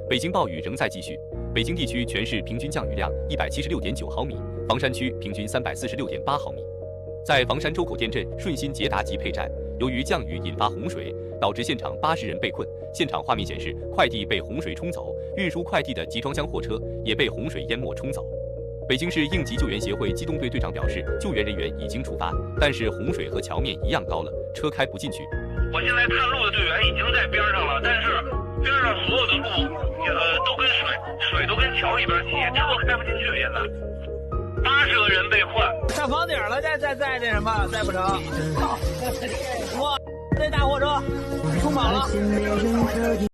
北京暴雨仍在继续，北京地区全市平均降雨量176.9毫米，房山区平均346.8毫米。在房山周口店镇顺心捷达集配站，由于降雨引发洪水，导致现场80人被困。现场画面显示，快递被洪水冲走，运输快递的集装箱货车也被洪水淹没冲走。北京市应急救援协会机动队队长表示，救援人员已经出发，但是洪水和桥面一样高了，车开不进去。我现在探路的队员已经在边上了，但是边上所有的路都跟水都跟桥一边齐，车开不进去。现在80个人被困，上房顶了，再那什么，再不成。哇，那大货车冲跑了。